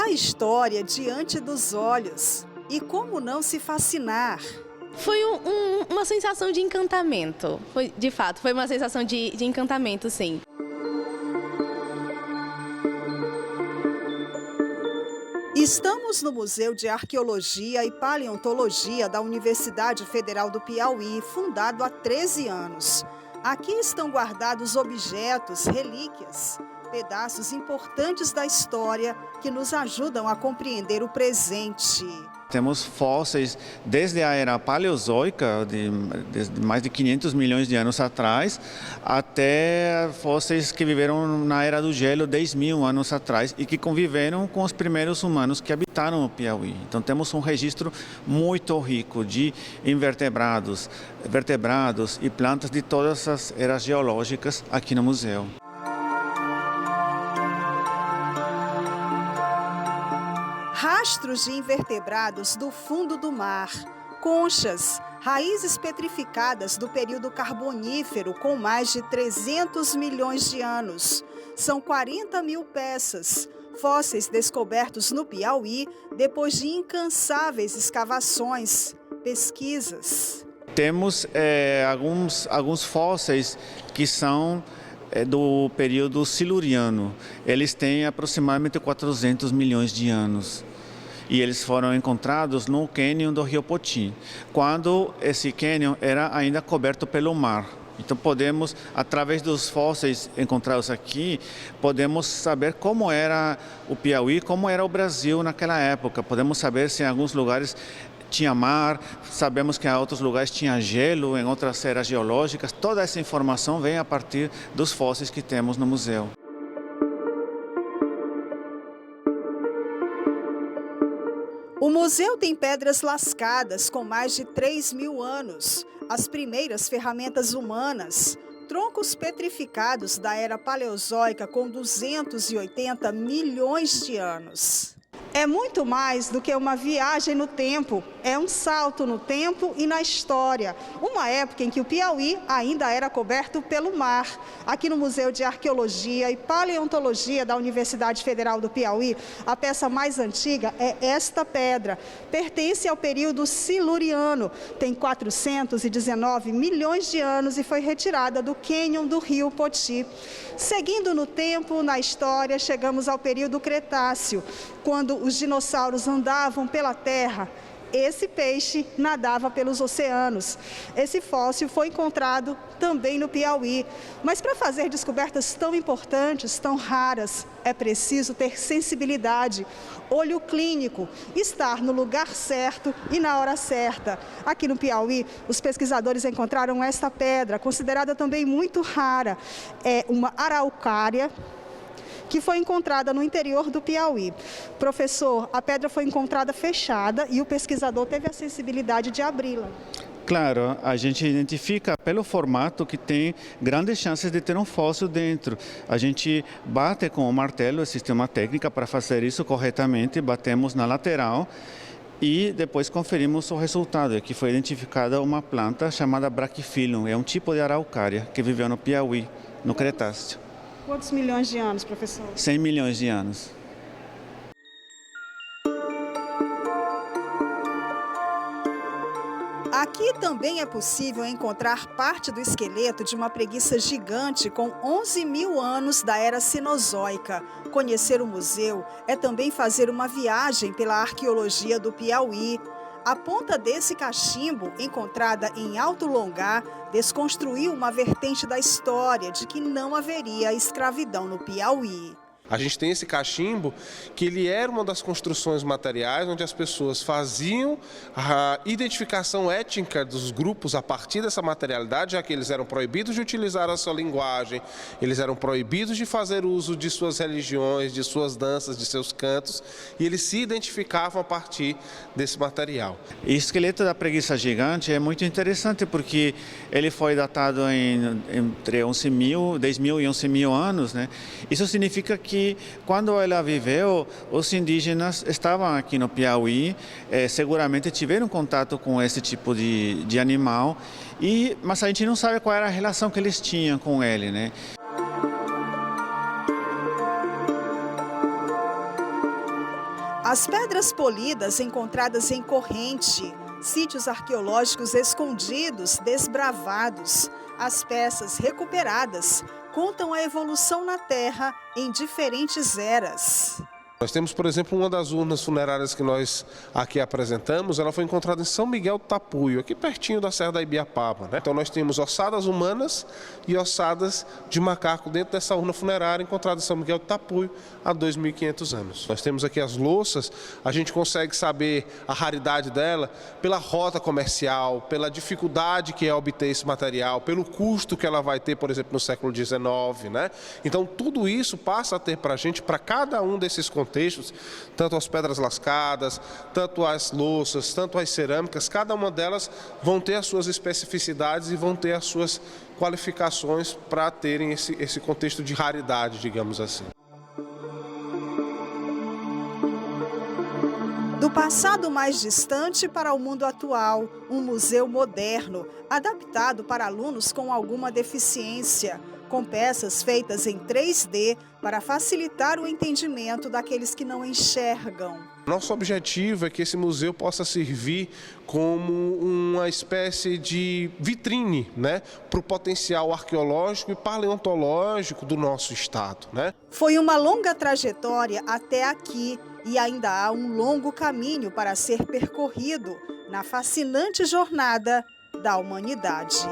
a história diante dos olhos. E como não se fascinar? Foi uma sensação de encantamento. De fato, foi uma sensação de encantamento, sim. Estamos no Museu de Arqueologia e Paleontologia da Universidade Federal do Piauí, fundado há 13 anos. Aqui estão guardados objetos, relíquias, pedaços importantes da história que nos ajudam a compreender o presente. Temos fósseis desde a era paleozoica, de mais de 500 milhões de anos atrás, até fósseis que viveram na era do gelo 10 mil anos atrás e que conviveram com os primeiros humanos que habitaram o Piauí. Então temos um registro muito rico de invertebrados, vertebrados e plantas de todas as eras geológicas aqui no museu. Rastros de invertebrados do fundo do mar, conchas, raízes petrificadas do período carbonífero com mais de 300 milhões de anos. São 40 mil peças, fósseis descobertos no Piauí depois de incansáveis escavações, pesquisas. Temos alguns fósseis que são do período siluriano. Eles têm aproximadamente 400 milhões de anos. E eles foram encontrados no cânion do Rio Poti, quando esse cânion era ainda coberto pelo mar. Então podemos, através dos fósseis encontrados aqui, podemos saber como era o Piauí, como era o Brasil naquela época. Podemos saber se em alguns lugares tinha mar, sabemos que em outros lugares tinha gelo, em outras eras geológicas. Toda essa informação vem a partir dos fósseis que temos no museu. O museu tem pedras lascadas com mais de 3 mil anos, as primeiras ferramentas humanas, troncos petrificados da era paleozoica com 280 milhões de anos. É muito mais do que uma viagem no tempo, é um salto no tempo e na história. Uma época em que o Piauí ainda era coberto pelo mar. Aqui no Museu de Arqueologia e Paleontologia da Universidade Federal do Piauí, a peça mais antiga é esta pedra. Pertence ao período siluriano, tem 419 milhões de anos e foi retirada do cânion do Rio Poti. Seguindo no tempo, na história, chegamos ao período Cretáceo, quando os dinossauros andavam pela terra. Esse peixe nadava pelos oceanos. Esse fóssil foi encontrado também no Piauí. Mas para fazer descobertas tão importantes, tão raras, é preciso ter sensibilidade, olho clínico, estar no lugar certo e na hora certa. Aqui no Piauí, os pesquisadores encontraram esta pedra, considerada também muito rara. É uma araucária, que foi encontrada no interior do Piauí. Professor, a pedra foi encontrada fechada e o pesquisador teve a sensibilidade de abri-la. Claro, a gente identifica pelo formato que tem grandes chances de ter um fóssil dentro. A gente bate com o martelo, existe uma técnica para fazer isso corretamente, batemos na lateral e depois conferimos o resultado. Aqui foi identificada uma planta chamada Brachyphyllum, é um tipo de araucária que viveu no Piauí, no Cretáceo. Quantos milhões de anos, professor? 100 milhões de anos. Aqui também é possível encontrar parte do esqueleto de uma preguiça gigante com 11 mil anos da era Cenozoica. Conhecer o museu é também fazer uma viagem pela arqueologia do Piauí. A ponta desse cachimbo, encontrada em Alto Longá, desconstruiu uma vertente da história de que não haveria escravidão no Piauí. A gente tem esse cachimbo que ele era uma das construções materiais onde as pessoas faziam a identificação étnica dos grupos a partir dessa materialidade, já que eles eram proibidos de utilizar a sua linguagem, eles eram proibidos de fazer uso de suas religiões, de suas danças, de seus cantos, e eles se identificavam a partir desse material. O esqueleto da preguiça gigante é muito interessante porque ele foi datado entre 10 mil e 11 mil anos, né? Isso significa que quando ela viveu, os indígenas estavam aqui no Piauí, seguramente tiveram contato com esse tipo de animal, mas a gente não sabe qual era a relação que eles tinham com ele, né? As pedras polidas encontradas em corrente, sítios arqueológicos escondidos, desbravados, as peças recuperadas contam a evolução na Terra em diferentes eras. Nós temos, por exemplo, uma das urnas funerárias que nós aqui apresentamos, ela foi encontrada em São Miguel do Tapuio, aqui pertinho da Serra da Ibiapaba, né? Então nós temos ossadas humanas e ossadas de macaco dentro dessa urna funerária encontrada em São Miguel do Tapuio há 2.500 anos. Nós temos aqui as louças, a gente consegue saber a raridade dela pela rota comercial, pela dificuldade que é obter esse material, pelo custo que ela vai ter, por exemplo, no século XIX, né? Então tudo isso passa a ter para a gente, para cada um desses contextos, tanto as pedras lascadas, tanto as louças, tanto as cerâmicas, cada uma delas vão ter as suas especificidades e vão ter as suas qualificações para terem esse contexto de raridade, digamos assim. Do passado mais distante para o mundo atual, um museu moderno, adaptado para alunos com alguma deficiência, com peças feitas em 3D para facilitar o entendimento daqueles que não enxergam. Nosso objetivo é que esse museu possa servir como uma espécie de vitrine, né, para o potencial arqueológico e paleontológico do nosso estado, né? Foi uma longa trajetória até aqui e ainda há um longo caminho para ser percorrido na fascinante jornada da humanidade.